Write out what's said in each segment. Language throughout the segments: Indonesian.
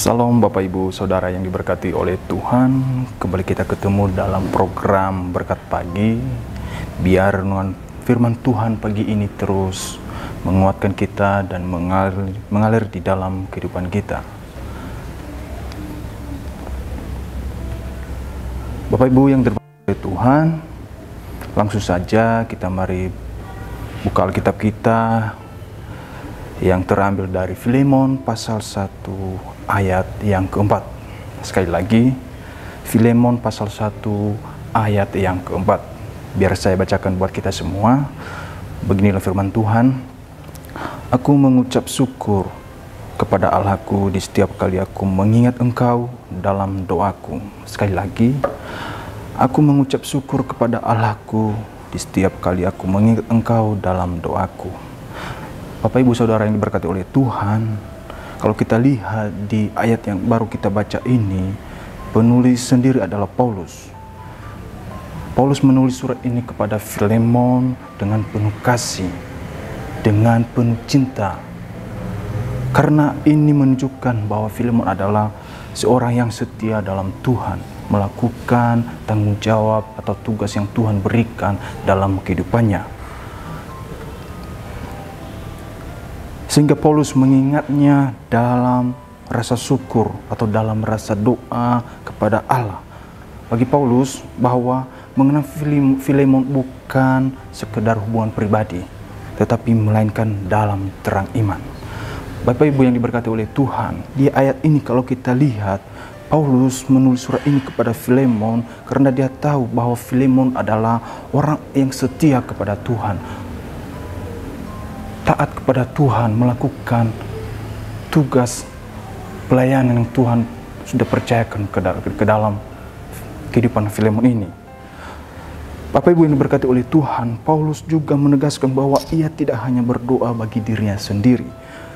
Salam Bapak Ibu Saudara yang diberkati oleh Tuhan. Kembali kita ketemu dalam program Berkat Pagi. Biar renungan firman Tuhan pagi ini terus menguatkan kita dan mengalir di dalam kehidupan kita. Bapak Ibu yang diberkati oleh Tuhan, langsung saja kita mari buka Alkitab kita yang terambil dari Filemon pasal 1 ayat yang keempat. Sekali lagi, Filemon pasal 1 ayat yang keempat. Biar saya bacakan buat kita semua. Beginilah firman Tuhan. Aku mengucap syukur kepada Allahku di setiap kali aku mengingat Engkau dalam doaku. Sekali lagi, aku mengucap syukur kepada Allahku di setiap kali aku mengingat Engkau dalam doaku. Bapak Ibu Saudara yang diberkati oleh Tuhan, kalau kita lihat di ayat yang baru kita baca ini, penulis sendiri adalah Paulus. Paulus menulis surat ini kepada Filemon dengan penuh kasih, dengan penuh cinta. Karena ini menunjukkan bahwa Filemon adalah seorang yang setia dalam Tuhan, melakukan tanggung jawab atau tugas yang Tuhan berikan dalam kehidupannya. Sehingga Paulus mengingatnya dalam rasa syukur atau dalam rasa doa kepada Allah. Bagi Paulus bahwa mengenal Filemon bukan sekedar hubungan pribadi, tetapi melainkan dalam terang iman. Bapak Ibu yang diberkati oleh Tuhan, di ayat ini kalau kita lihat, Paulus menulis surat ini kepada Filemon karena dia tahu bahwa Filemon adalah orang yang setia kepada Tuhan, taat kepada Tuhan, melakukan tugas pelayanan yang Tuhan sudah percayakan ke dalam kehidupan Filemon ini. Bapak Ibu yang diberkati oleh Tuhan, Paulus juga menegaskan bahwa ia tidak hanya berdoa bagi dirinya sendiri,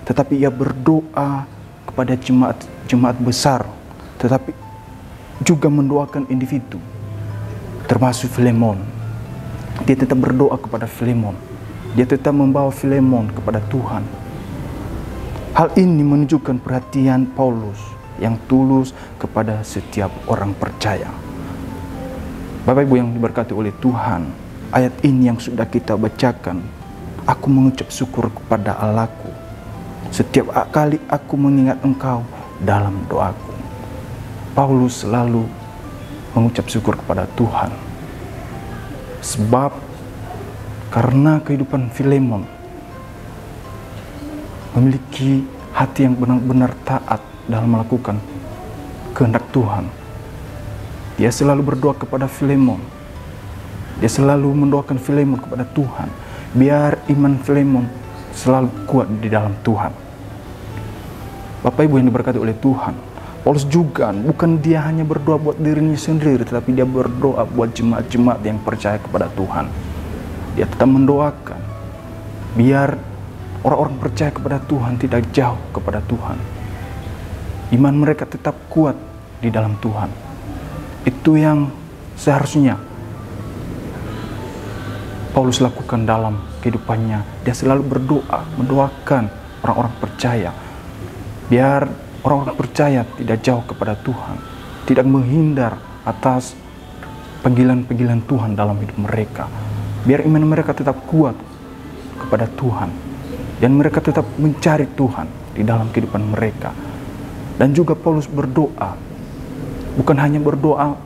tetapi ia berdoa kepada jemaat besar, tetapi juga mendoakan individu, termasuk Filemon. Dia tetap berdoa kepada Filemon. Dia tetap membawa Filemon kepada Tuhan. Hal ini menunjukkan perhatian Paulus yang tulus kepada setiap orang percaya. Bapak Ibu yang diberkati oleh Tuhan, ayat ini yang sudah kita bacakan, aku mengucap syukur kepada Allahku setiap kali aku mengingat Engkau dalam doaku. Paulus selalu mengucap syukur kepada Tuhan. Sebab karena kehidupan Filemon memiliki hati yang benar-benar taat dalam melakukan kehendak Tuhan. Dia selalu berdoa kepada Filemon. Dia selalu mendoakan Filemon kepada Tuhan. Biar iman Filemon selalu kuat di dalam Tuhan. Bapak Ibu yang diberkati oleh Tuhan, Paulus juga bukan dia hanya berdoa buat dirinya sendiri, tetapi dia berdoa buat jemaat-jemaat yang percaya kepada Tuhan. Dia tetap mendoakan biar orang-orang percaya kepada Tuhan tidak jauh kepada Tuhan. Iman mereka tetap kuat di dalam Tuhan. Itu yang seharusnya Paulus lakukan dalam kehidupannya. Dia selalu berdoa, mendoakan orang-orang percaya. Biar orang-orang percaya tidak jauh kepada Tuhan, tidak menghindar atas panggilan-panggilan Tuhan dalam hidup mereka. Biar iman mereka tetap kuat kepada Tuhan, dan mereka tetap mencari Tuhan di dalam kehidupan mereka. Dan juga Paulus berdoa, bukan hanya berdoa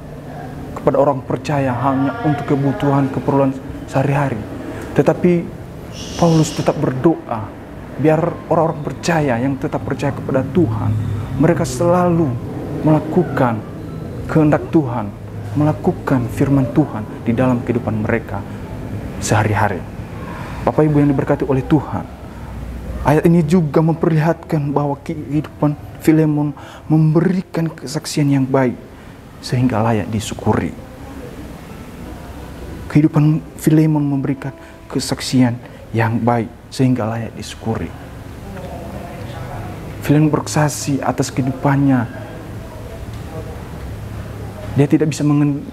kepada orang percaya hanya untuk keperluan sehari-hari, tetapi Paulus tetap berdoa biar orang-orang percaya yang tetap percaya kepada Tuhan, mereka selalu melakukan kehendak Tuhan, melakukan firman Tuhan di dalam kehidupan mereka sehari-hari. Bapak Ibu yang diberkati oleh Tuhan, ayat ini juga memperlihatkan bahwa kehidupan Filemon memberikan kesaksian yang baik sehingga layak disyukuri. Kehidupan Filemon memberikan kesaksian yang baik sehingga layak disyukuri. Filemon bersaksi atas kehidupannya. Dia tidak bisa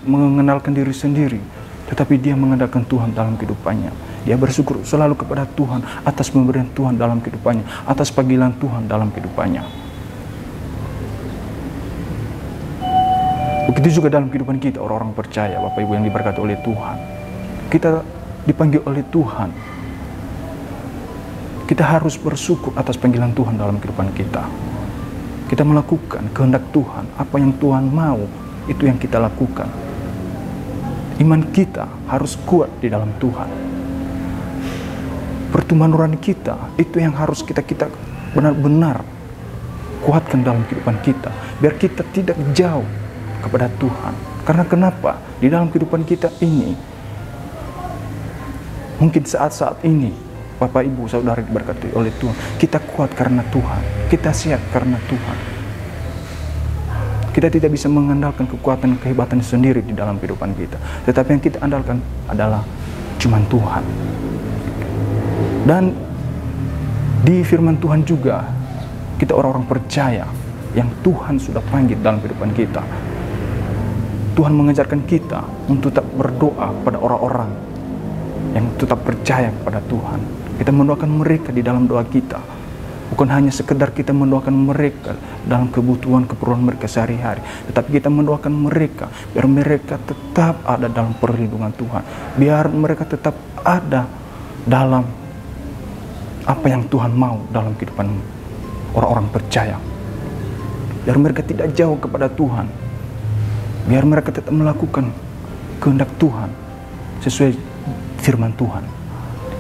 mengenalkan diri sendiri, tetapi dia mengandalkan Tuhan dalam kehidupannya. Dia bersyukur selalu kepada Tuhan atas pemberian Tuhan dalam kehidupannya, atas panggilan Tuhan dalam kehidupannya. Begitu juga dalam kehidupan kita, orang-orang percaya, Bapak Ibu yang diberkati oleh Tuhan. Kita dipanggil oleh Tuhan. Kita harus bersyukur atas panggilan Tuhan dalam kehidupan kita. Kita melakukan kehendak Tuhan, apa yang Tuhan mau, itu yang kita lakukan. Iman kita harus kuat di dalam Tuhan. Pertumbuhan nurani kita, itu yang harus kita benar-benar kuatkan dalam kehidupan kita, biar kita tidak jauh kepada Tuhan. Karena kenapa? Di dalam kehidupan kita ini, mungkin saat-saat ini, Bapak Ibu Saudara diberkati oleh Tuhan, kita kuat karena Tuhan, kita siap karena Tuhan. Kita tidak bisa mengandalkan kekuatan kehebatan sendiri di dalam kehidupan kita, tetapi yang kita andalkan adalah cuma Tuhan. Dan di firman Tuhan juga, kita orang-orang percaya yang Tuhan sudah panggil dalam kehidupan kita. Tuhan mengajarkan kita untuk tetap berdoa pada orang-orang yang tetap percaya kepada Tuhan. Kita mendoakan mereka di dalam doa kita. Bukan hanya sekedar kita mendoakan mereka dalam kebutuhan-keperluan mereka sehari-hari, tetapi kita mendoakan mereka biar mereka tetap ada dalam perlindungan Tuhan. Biar mereka tetap ada dalam apa yang Tuhan mau dalam kehidupan orang-orang percaya. Biar mereka tidak jauh kepada Tuhan. Biar mereka tetap melakukan kehendak Tuhan sesuai firman Tuhan.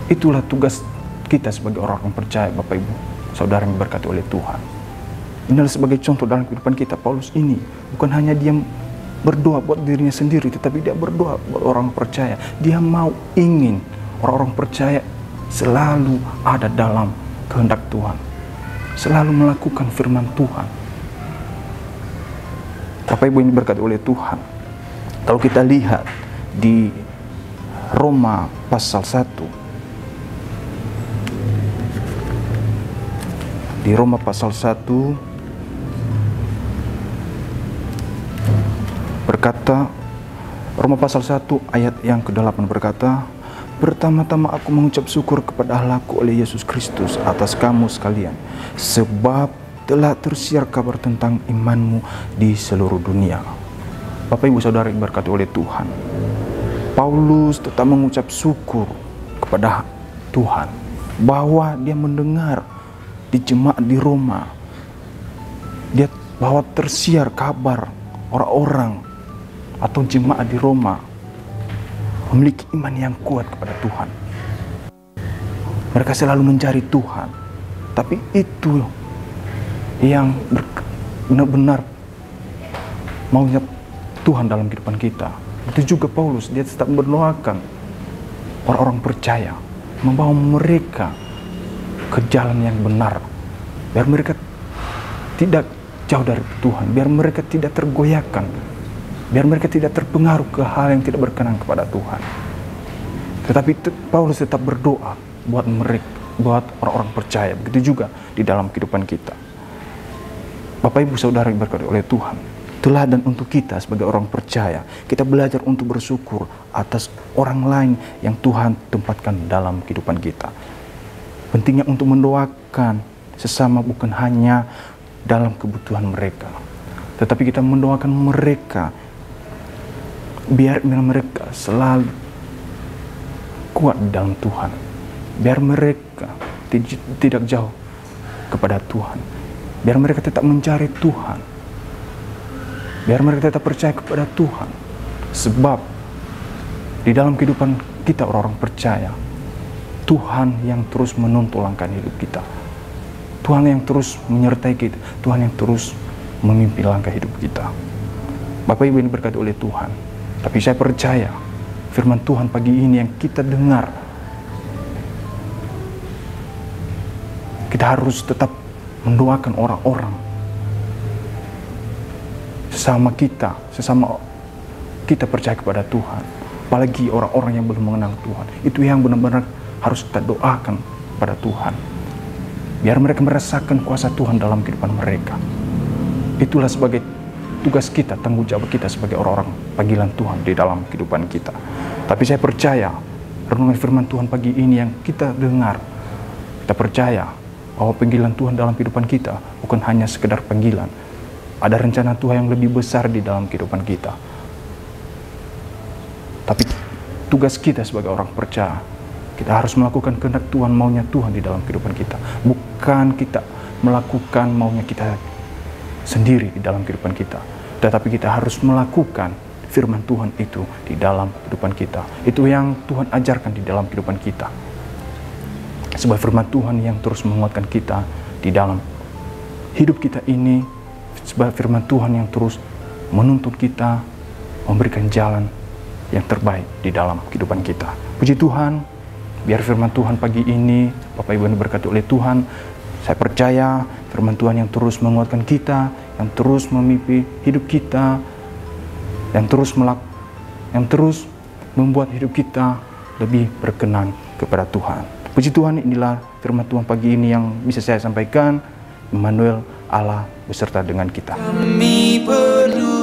Itulah tugas kita sebagai orang-orang percaya, Bapak Ibu Saudara yang diberkati oleh Tuhan. Inilah sebagai contoh dalam kehidupan kita. Paulus ini bukan hanya dia berdoa buat dirinya sendiri, tetapi dia berdoa buat orang percaya. Dia mau ingin orang-orang percaya selalu ada dalam kehendak Tuhan, selalu melakukan firman Tuhan. Bapak Ibu yang diberkati oleh Tuhan, kalau kita lihat di Roma pasal 1, di Roma pasal 1 berkata, Roma pasal 1 ayat yang ke-8 berkata, "Pertama-tama aku mengucap syukur kepada Allahku oleh Yesus Kristus atas kamu sekalian, sebab telah tersiar kabar tentang imanmu di seluruh dunia." Bapak Ibu Saudara yang diberkati oleh Tuhan, Paulus tetap mengucap syukur kepada Tuhan bahwa dia mendengar di jemaat di Roma, dia bahwa tersiar kabar orang-orang atau jemaat di Roma memiliki iman yang kuat kepada Tuhan. Mereka selalu mencari Tuhan, tapi itu yang benar-benar maunya Tuhan dalam kehidupan kita. Itu juga Paulus, dia tetap mendoakan orang-orang percaya, membawa mereka ke jalan yang benar, biar mereka tidak jauh dari Tuhan, biar mereka tidak tergoyahkan, biar mereka tidak terpengaruh ke hal yang tidak berkenan kepada Tuhan. Tetapi Paulus tetap berdoa buat mereka, buat orang-orang percaya. Begitu juga di dalam kehidupan kita. Bapak Ibu Saudara yang diberkati oleh Tuhan, teladan untuk kita sebagai orang percaya. Kita belajar untuk bersyukur atas orang lain yang Tuhan tempatkan dalam kehidupan kita. Pentingnya untuk mendoakan sesama bukan hanya dalam kebutuhan mereka, tetapi kita mendoakan mereka biar mereka selalu kuat dalam Tuhan, biar mereka tidak jauh kepada Tuhan, biar mereka tetap mencari Tuhan, biar mereka tetap percaya kepada Tuhan. Sebab di dalam kehidupan kita orang-orang percaya, Tuhan yang terus menuntun langkah hidup kita, Tuhan yang terus menyertai kita, Tuhan yang terus memimpin langkah hidup kita. Bapak Ibu yang diberkati oleh Tuhan, tapi saya percaya firman Tuhan pagi ini yang kita dengar, kita harus tetap mendoakan orang-orang sesama kita percaya kepada Tuhan, apalagi orang-orang yang belum mengenal Tuhan. Itu yang benar-benar harus kita doakan pada Tuhan, biar mereka merasakan kuasa Tuhan dalam kehidupan mereka. Itulah sebagai tugas kita, tanggung jawab kita sebagai orang-orang panggilan Tuhan di dalam kehidupan kita. Tapi saya percaya renungan firman Tuhan pagi ini yang kita dengar, kita percaya bahwa panggilan Tuhan dalam kehidupan kita bukan hanya sekedar panggilan, Ada rencana Tuhan yang lebih besar di dalam kehidupan kita. Tapi tugas kita sebagai orang percaya, kita harus melakukan kehendak Tuhan, maunya Tuhan di dalam kehidupan kita. Bukan kita melakukan maunya kita sendiri di dalam kehidupan kita. Tetapi kita harus melakukan firman Tuhan itu di dalam kehidupan kita. Itu yang Tuhan ajarkan di dalam kehidupan kita. Sebuah firman Tuhan yang terus menguatkan kita di dalam hidup kita ini. Sebuah firman Tuhan yang terus menuntun kita, memberikan jalan yang terbaik di dalam kehidupan kita. Puji Tuhan, biar firman Tuhan pagi ini, Bapak Ibu yang diberkati oleh Tuhan, saya percaya firman Tuhan yang terus menguatkan kita, yang terus memimpin hidup kita, yang terus membuat hidup kita lebih berkenan kepada Tuhan. Puji Tuhan, inilah firman Tuhan pagi ini yang bisa saya sampaikan. Immanuel, Allah beserta dengan kita. Kami perlu